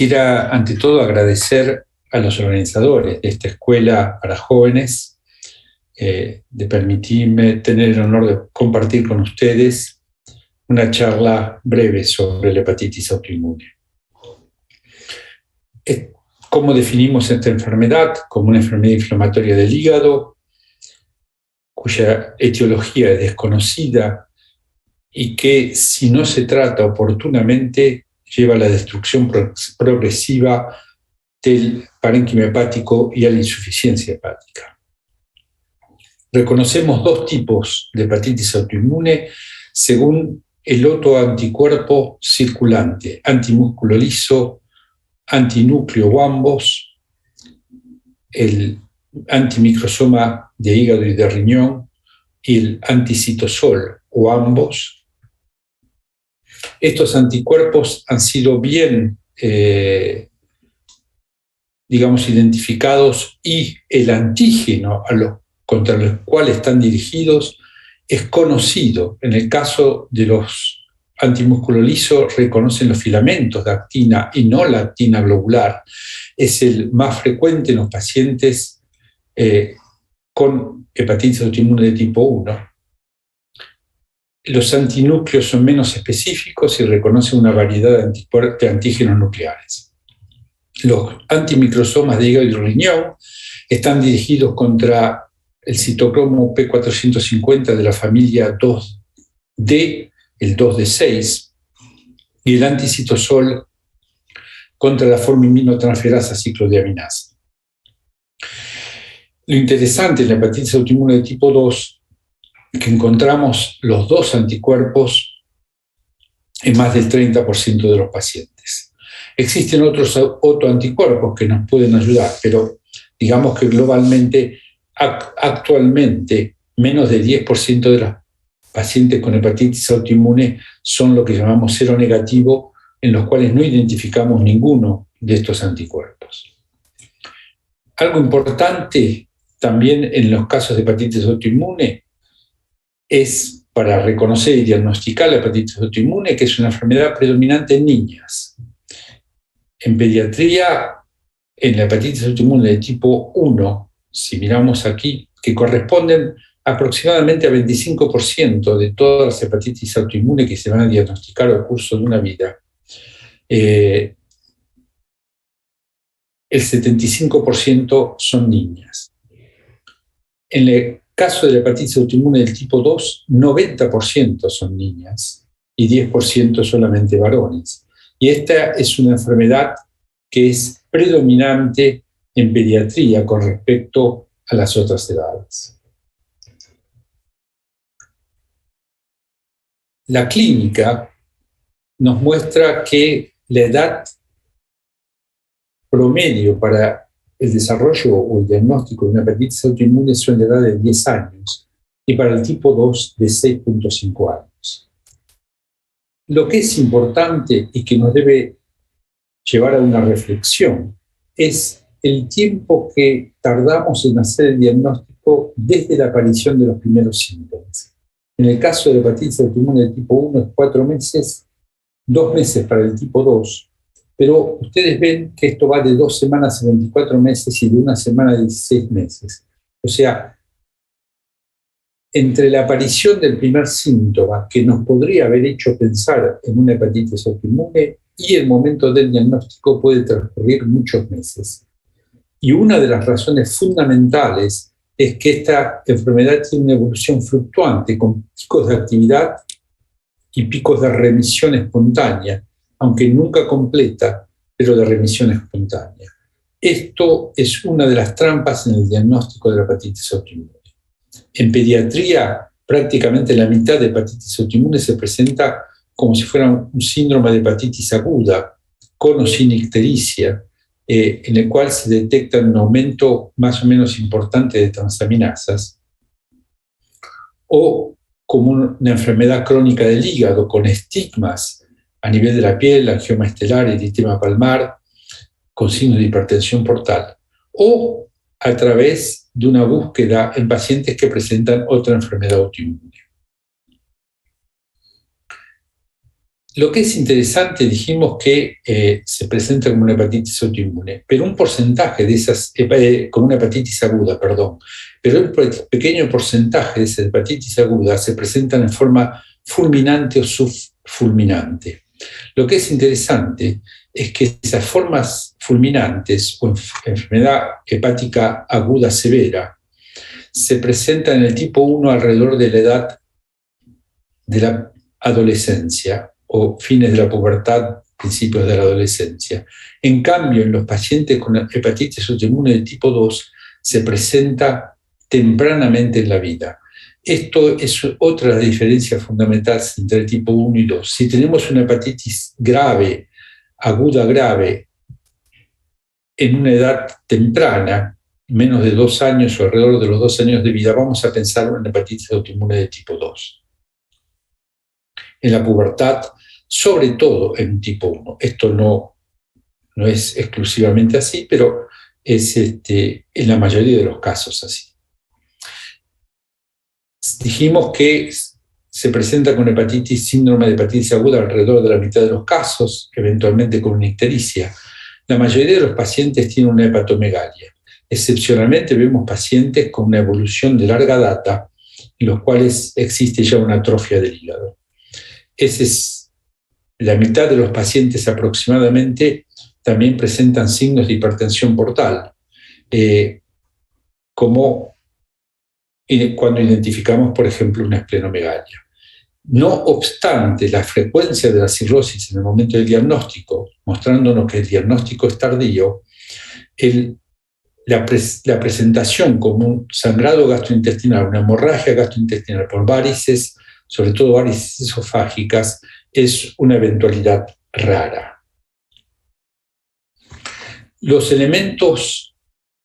Quisiera, ante todo, agradecer a los organizadores de esta escuela para jóvenes de permitirme tener el honor de compartir con ustedes una charla breve sobre la hepatitis autoinmune. ¿Cómo definimos esta enfermedad? Como una enfermedad inflamatoria del hígado, cuya etiología es desconocida y que, si no se trata oportunamente, lleva a la destrucción progresiva del parénquima hepático y a la insuficiencia hepática. Reconocemos dos tipos de hepatitis autoinmune según el autoanticuerpo circulante: antimúsculo liso, antinúcleo o ambos, el antimicrosoma de hígado y de riñón y el anticitosol o ambos. Estos anticuerpos han sido bien, identificados, y el antígeno contra los cuales están dirigidos es conocido. En el caso de los antimúsculo liso, reconocen los filamentos de actina y no la actina globular. Es el más frecuente en los pacientes con hepatitis autoinmune de tipo 1. Los antinúcleos son menos específicos y reconocen una variedad de antígenos nucleares. Los antimicrosomas de hígado y riñón están dirigidos contra el citocromo P450 de la familia 2D, el 2D6, y el anticitosol contra la formiminotransferasa ciclodiaminasa. Lo interesante en la hepatitis autoinmune de tipo 2 es que encontramos los dos anticuerpos en más del 30% de los pacientes. Existen otros autoanticuerpos que nos pueden ayudar, pero digamos que globalmente, actualmente, menos del 10% de los pacientes con hepatitis autoinmune son lo que llamamos seronegativo, en los cuales no identificamos ninguno de estos anticuerpos. Algo importante también en los casos de hepatitis autoinmune es, para reconocer y diagnosticar la hepatitis autoinmune, que es una enfermedad predominante en niñas. En pediatría, en la hepatitis autoinmune de tipo 1, si miramos aquí, que corresponden aproximadamente al 25% de todas las hepatitis autoinmunes que se van a diagnosticar al curso de una vida, el 75% son niñas. En el caso de la hepatitis autoinmune del tipo 2, 90% son niñas y 10% solamente varones. Y esta es una enfermedad que es predominante en pediatría con respecto a las otras edades. La clínica nos muestra que la edad promedio para el desarrollo o el diagnóstico de una hepatitis autoinmune es una edad de 10 años y para el tipo 2 de 6.5 años. Lo que es importante y que nos debe llevar a una reflexión es el tiempo que tardamos en hacer el diagnóstico desde la aparición de los primeros síntomas. En el caso de la hepatitis autoinmune de tipo 1 es 4 meses, 2 meses para el tipo 2, pero ustedes ven que esto va de 2 semanas a 24 meses y de 1 semana a 16 meses. O sea, entre la aparición del primer síntoma, que nos podría haber hecho pensar en una hepatitis autoinmune, y el momento del diagnóstico puede transcurrir muchos meses. Y una de las razones fundamentales es que esta enfermedad tiene una evolución fluctuante, con picos de actividad y picos de remisión espontánea, aunque nunca completa, pero de remisión espontánea. Esto es una de las trampas en el diagnóstico de la hepatitis autoinmune. En pediatría, prácticamente la mitad de hepatitis autoinmune se presenta como si fuera un síndrome de hepatitis aguda, con o sin ictericia, en el cual se detecta un aumento más o menos importante de transaminasas, o como una enfermedad crónica del hígado, con estigmas a nivel de la piel, angioma estelar, eritema palmar, con signos de hipertensión portal, o a través de una búsqueda en pacientes que presentan otra enfermedad autoinmune. Lo que es interesante, dijimos que se presenta como una hepatitis autoinmune, pero un porcentaje de esas, como una hepatitis aguda, perdón, pero un pequeño porcentaje de esas hepatitis agudas se presentan en forma fulminante o subfulminante. Lo que es interesante es que esas formas fulminantes o enfermedad hepática aguda severa se presentan en el tipo 1 alrededor de la edad de la adolescencia o fines de la pubertad, principios de la adolescencia. En cambio, en los pacientes con hepatitis autoinmune de tipo 2 se presenta tempranamente en la vida. Esto es otra diferencia fundamental entre el tipo 1 y 2. Si tenemos una hepatitis grave, aguda grave, en una edad temprana, menos de 2 años o alrededor de los 2 años de vida, vamos a pensar en una hepatitis autoinmune de tipo 2. En la pubertad, sobre todo en un tipo 1. Esto no es exclusivamente así, pero es en la mayoría de los casos así. Dijimos que se presenta con hepatitis, síndrome de hepatitis aguda alrededor de la mitad de los casos, eventualmente con una ictericia. La mayoría de los pacientes tienen una hepatomegalia. Excepcionalmente vemos pacientes con una evolución de larga data, en los cuales existe ya una atrofia del hígado. Esa es la mitad de los pacientes aproximadamente también presentan signos de hipertensión portal, como cuando identificamos, por ejemplo, una esplenomegalia. No obstante, la frecuencia de la cirrosis en el momento del diagnóstico, mostrándonos que el diagnóstico es tardío, la presentación como un sangrado gastrointestinal, una hemorragia gastrointestinal por varices, sobre todo varices esofágicas, es una eventualidad rara. Los elementos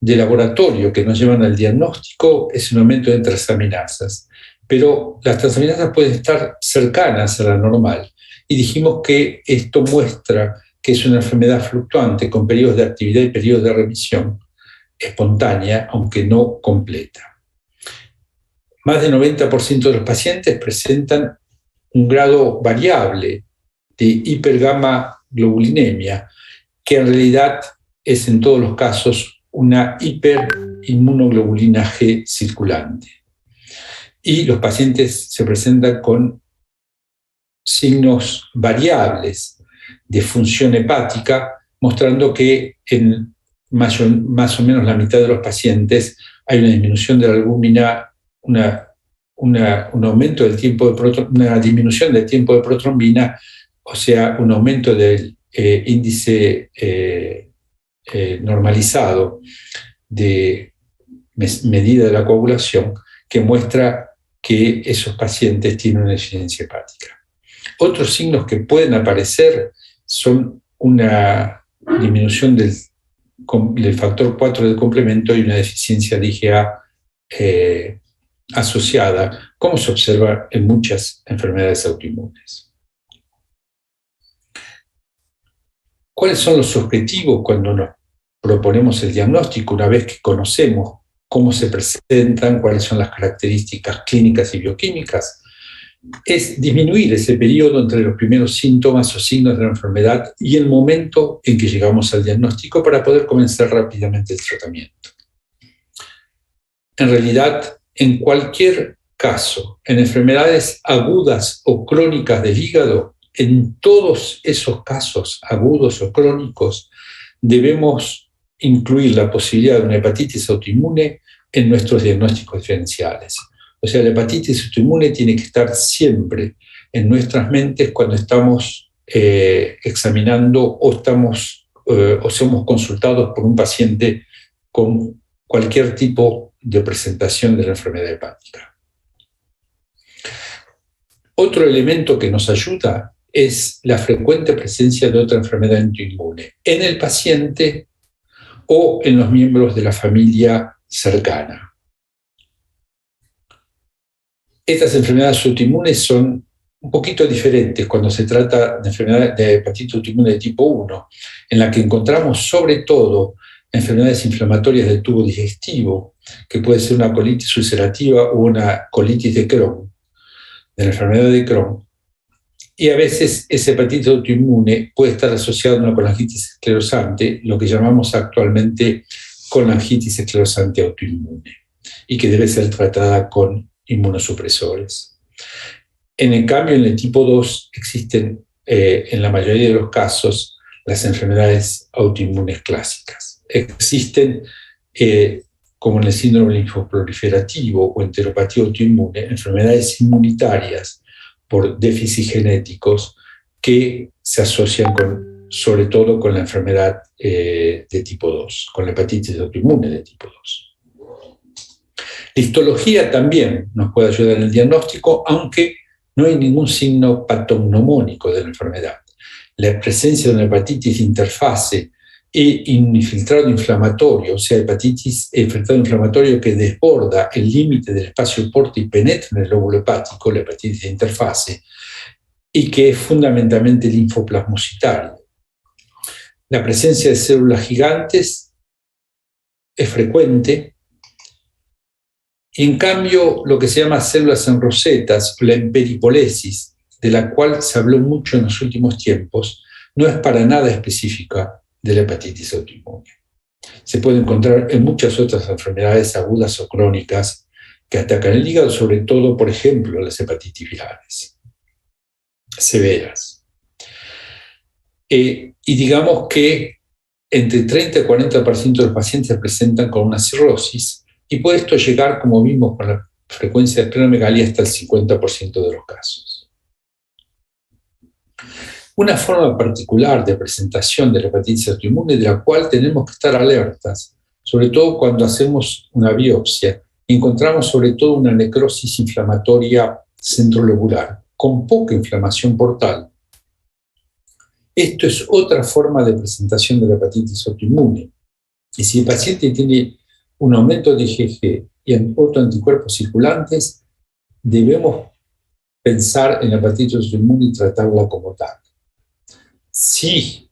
de laboratorio que nos llevan al diagnóstico es un aumento de transaminasas, pero las transaminasas pueden estar cercanas a la normal. Y dijimos que esto muestra que es una enfermedad fluctuante con periodos de actividad y periodos de remisión espontánea, aunque no completa. Más del 90% de los pacientes presentan un grado variable de hipergamma-globulinemia, que en realidad es en todos los casos una hiperinmunoglobulina G circulante. Y los pacientes se presentan con signos variables de función hepática, mostrando que en más o menos la mitad de los pacientes hay una disminución de la albúmina, un aumento del tiempo de una disminución del tiempo de protrombina, o sea, un aumento del índice normalizado de medida de la coagulación, que muestra que esos pacientes tienen una insuficiencia hepática. Otros signos que pueden aparecer son una disminución del factor 4 del complemento y una deficiencia de IgA asociada, como se observa en muchas enfermedades autoinmunes. ¿Cuáles son los objetivos cuando nos proponemos el diagnóstico una vez que conocemos cómo se presentan, cuáles son las características clínicas y bioquímicas? Es disminuir ese periodo entre los primeros síntomas o signos de la enfermedad y el momento en que llegamos al diagnóstico para poder comenzar rápidamente el tratamiento. En realidad, en cualquier caso, en enfermedades agudas o crónicas del hígado, en todos esos casos agudos o crónicos, debemos incluir la posibilidad de una hepatitis autoinmune en nuestros diagnósticos diferenciales. O sea, la hepatitis autoinmune tiene que estar siempre en nuestras mentes cuando estamos examinando o somos consultados por un paciente con cualquier tipo de presentación de la enfermedad hepática. Otro elemento que nos ayuda es la frecuente presencia de otra enfermedad autoinmune en el paciente o en los miembros de la familia cercana. Estas enfermedades autoinmunes son un poquito diferentes cuando se trata de enfermedades de hepatitis autoinmune de tipo 1, en la que encontramos sobre todo enfermedades inflamatorias del tubo digestivo, que puede ser una colitis ulcerativa o una colitis de Crohn, de la enfermedad de Crohn, Y a veces esa hepatitis autoinmune puede estar asociada a una colangitis esclerosante, lo que llamamos actualmente colangitis esclerosante autoinmune, y que debe ser tratada con inmunosupresores. En el cambio, en el tipo 2 existen, en la mayoría de los casos, las enfermedades autoinmunes clásicas. Existen, como en el síndrome linfoproliferativo o enteropatía autoinmune, enfermedades inmunitarias por déficits genéticos que se asocian sobre todo con la enfermedad de tipo 2, con la hepatitis autoinmune de tipo 2. La histología también nos puede ayudar en el diagnóstico, aunque no hay ningún signo patognomónico de la enfermedad. La presencia de una hepatitis de interfase e infiltrado inflamatorio, o sea, hepatitis infiltrado inflamatorio que desborda el límite del espacio porte y penetra en el lóbulo hepático, la hepatitis de interfase, y que es fundamentalmente linfoplasmocitaria. La presencia de células gigantes es frecuente, y en cambio lo que se llama células en rosetas, la emperipolesis, de la cual se habló mucho en los últimos tiempos, no es para nada específica de la hepatitis autoinmune. Se puede encontrar en muchas otras enfermedades agudas o crónicas que atacan el hígado, sobre todo, por ejemplo, las hepatitis virales severas. Y digamos que entre 30 y 40% de los pacientes se presentan con una cirrosis, y puede esto llegar, como vimos con la frecuencia de esplenomegalia, hasta el 50% de los casos. Una forma particular de presentación de la hepatitis autoinmune, de la cual tenemos que estar alertas, sobre todo cuando hacemos una biopsia, encontramos sobre todo una necrosis inflamatoria centrolobular, con poca inflamación portal. Esto es otra forma de presentación de la hepatitis autoinmune. Y si el paciente tiene un aumento de IgG y autoanticuerpos circulantes, debemos pensar en la hepatitis autoinmune y tratarla como tal. Si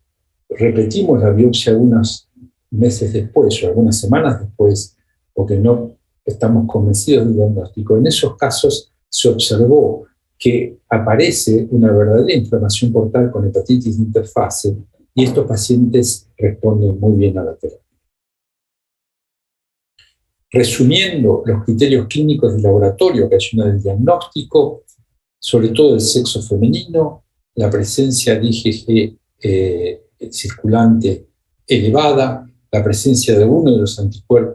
repetimos la biopsia algunos meses después o algunas semanas después, porque no estamos convencidos del diagnóstico, en esos casos se observó que aparece una verdadera inflamación portal con hepatitis de interfase, y estos pacientes responden muy bien a la terapia. Resumiendo los criterios clínicos del laboratorio que ayudan al diagnóstico, sobre todo el sexo femenino, la presencia de IgG circulante elevada, la presencia de uno de los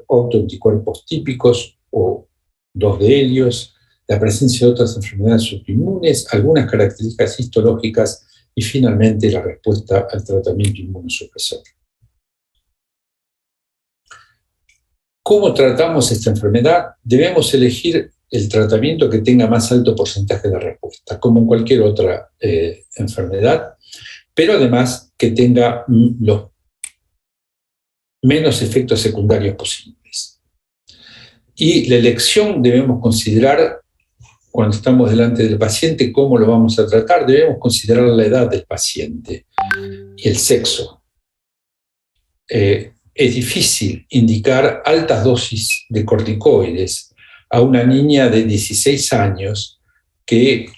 autoanticuerpos típicos o dos de ellos, la presencia de otras enfermedades autoinmunes, algunas características histológicas y finalmente la respuesta al tratamiento inmunosupresor. ¿Cómo tratamos esta enfermedad? Debemos elegir el tratamiento que tenga más alto porcentaje de respuesta, como en cualquier otra enfermedad, pero además que tenga los menos efectos secundarios posibles. Y la elección debemos considerar, cuando estamos delante del paciente, cómo lo vamos a tratar, debemos considerar la edad del paciente y el sexo. Es difícil indicar altas dosis de corticoides a una niña de 16 años que,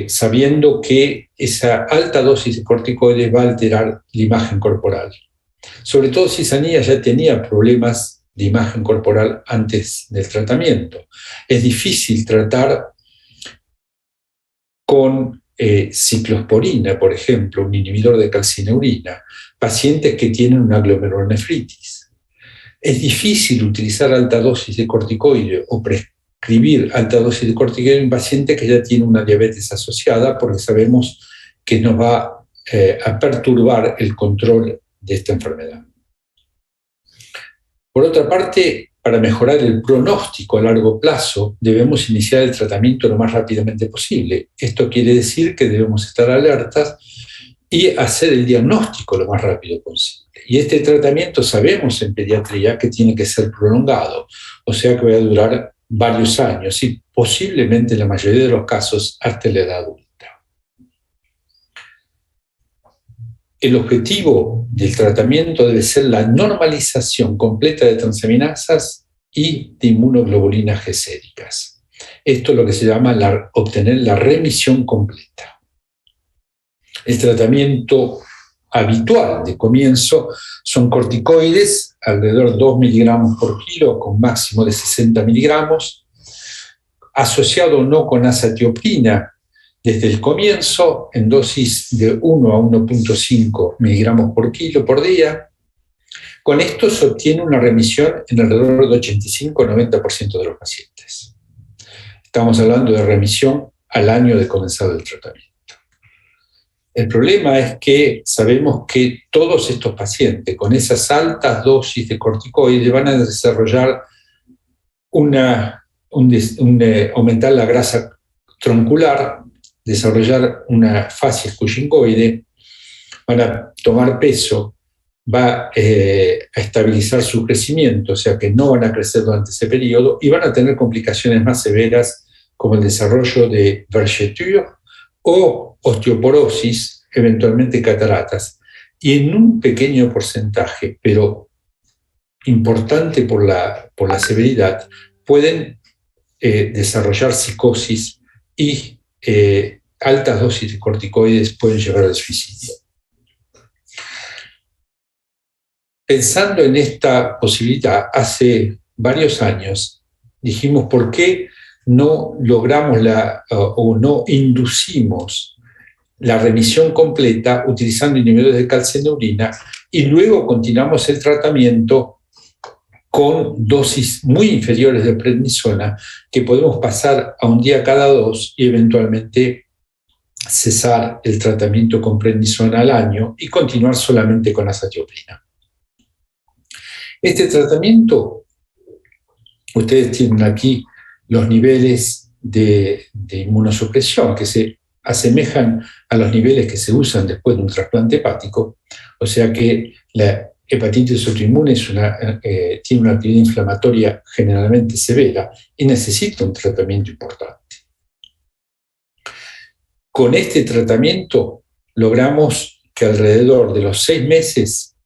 sabiendo que esa alta dosis de corticoides va a alterar la imagen corporal. Sobre todo si esa niña ya tenía problemas de imagen corporal antes del tratamiento. Es difícil tratar con ciclosporina, por ejemplo, un inhibidor de calcineurina, pacientes que tienen una glomerulonefritis. Es difícil utilizar alta dosis de corticoide o prescribir alta dosis de corticoide en un paciente que ya tiene una diabetes asociada, porque sabemos que nos va a perturbar el control de esta enfermedad. Por otra parte, para mejorar el pronóstico a largo plazo, debemos iniciar el tratamiento lo más rápidamente posible. Esto quiere decir que debemos estar alertas y hacer el diagnóstico lo más rápido posible. Y este tratamiento sabemos en pediatría que tiene que ser prolongado, o sea que va a durar varios años y posiblemente en la mayoría de los casos hasta la edad adulta. El objetivo del tratamiento debe ser la normalización completa de transaminasas y de inmunoglobulinas G séricas. Esto es lo que se llama obtener la remisión completa. El tratamiento habitual de comienzo son corticoides, alrededor de 2 miligramos por kilo, con máximo de 60 miligramos, asociado o no con azatioprina desde el comienzo, en dosis de 1 a 1,5 miligramos por kilo por día. Con esto se obtiene una remisión en alrededor de 85-90% de los pacientes. Estamos hablando de remisión al año de comenzado el tratamiento. El problema es que sabemos que todos estos pacientes con esas altas dosis de corticoides van a desarrollar aumentar la grasa troncular, desarrollar una fascia cushingoide, van a tomar peso, va a estabilizar su crecimiento, o sea que no van a crecer durante ese periodo y van a tener complicaciones más severas como el desarrollo de vergeture o osteoporosis, eventualmente cataratas. Y en un pequeño porcentaje, pero importante por la severidad, pueden desarrollar psicosis y altas dosis de corticoides pueden llevar al suicidio. Pensando en esta posibilidad, hace varios años dijimos por qué no logramos o no inducimos la remisión completa utilizando inhibidores de calcio en urina y luego continuamos el tratamiento con dosis muy inferiores de prednisona que podemos pasar a un día cada 2 y eventualmente cesar el tratamiento con prednisona al año y continuar solamente con azatioprina. Este tratamiento, ustedes tienen aquí los niveles de inmunosupresión que se asemejan a los niveles que se usan después de un trasplante hepático, o sea que la hepatitis autoinmune tiene una actividad inflamatoria generalmente severa y necesita un tratamiento importante. Con este tratamiento logramos que alrededor de los 6 meses,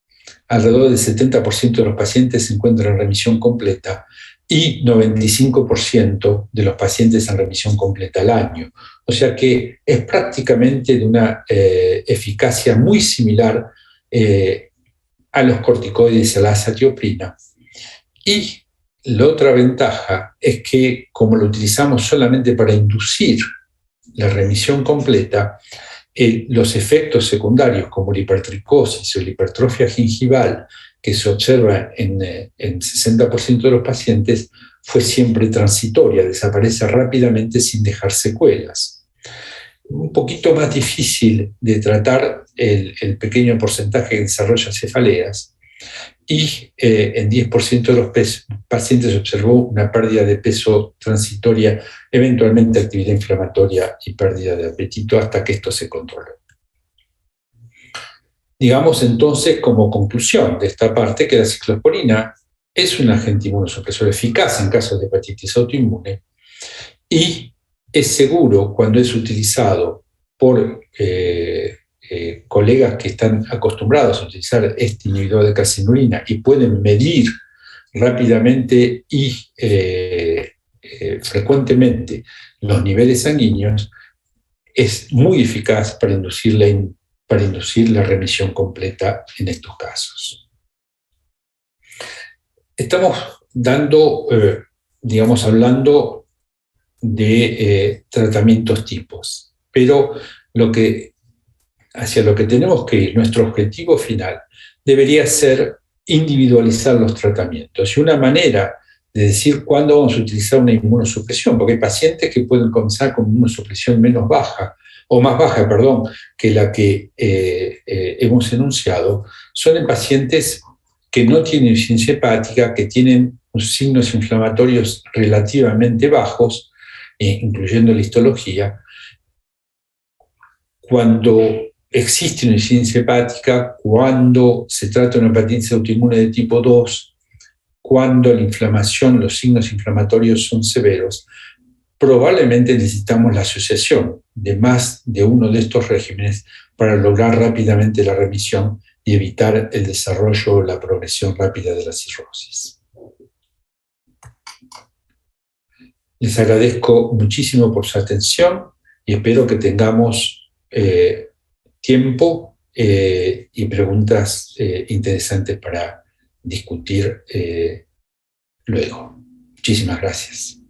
alrededor del 70% de los pacientes se encuentran en remisión completa y 95% de los pacientes en remisión completa al año. O sea que es prácticamente de una eficacia muy similar a los corticoides y a la azatioprina. Y la otra ventaja es que, como lo utilizamos solamente para inducir la remisión completa, los efectos secundarios como la hipertricosis o la hipertrofia gingival que se observa en 60% de los pacientes fue siempre transitoria, desaparece rápidamente sin dejar secuelas. Un poquito más difícil de tratar el pequeño porcentaje que desarrolla cefaleas y en 10% de los pacientes se observó una pérdida de peso transitoria, eventualmente actividad inflamatoria y pérdida de apetito hasta que esto se controló. Digamos entonces como conclusión de esta parte que la ciclosporina es un agente inmunosupresor eficaz en casos de hepatitis autoinmune y es seguro cuando es utilizado por colegas que están acostumbrados a utilizar este inhibidor de calcinurina y pueden medir rápidamente y frecuentemente los niveles sanguíneos, es muy eficaz para inducir la remisión completa en estos casos. Estamos hablando de tratamientos tipos, pero hacia lo que tenemos que ir, nuestro objetivo final, debería ser individualizar los tratamientos. Y una manera de decir cuándo vamos a utilizar una inmunosupresión, porque hay pacientes que pueden comenzar con inmunosupresión menos baja, o más baja, perdón, que la que hemos enunciado, son en pacientes que no tienen insuficiencia hepática, que tienen signos inflamatorios relativamente bajos, incluyendo la histología. Cuando existe una insuficiencia hepática, cuando se trata de una hepatitis autoinmune de tipo 2, cuando la inflamación, los signos inflamatorios son severos, probablemente necesitamos la asociación de más de uno de estos regímenes para lograr rápidamente la remisión y evitar el desarrollo o la progresión rápida de la cirrosis. Les agradezco muchísimo por su atención y espero que tengamos tiempo y preguntas interesantes para discutir luego. Muchísimas gracias.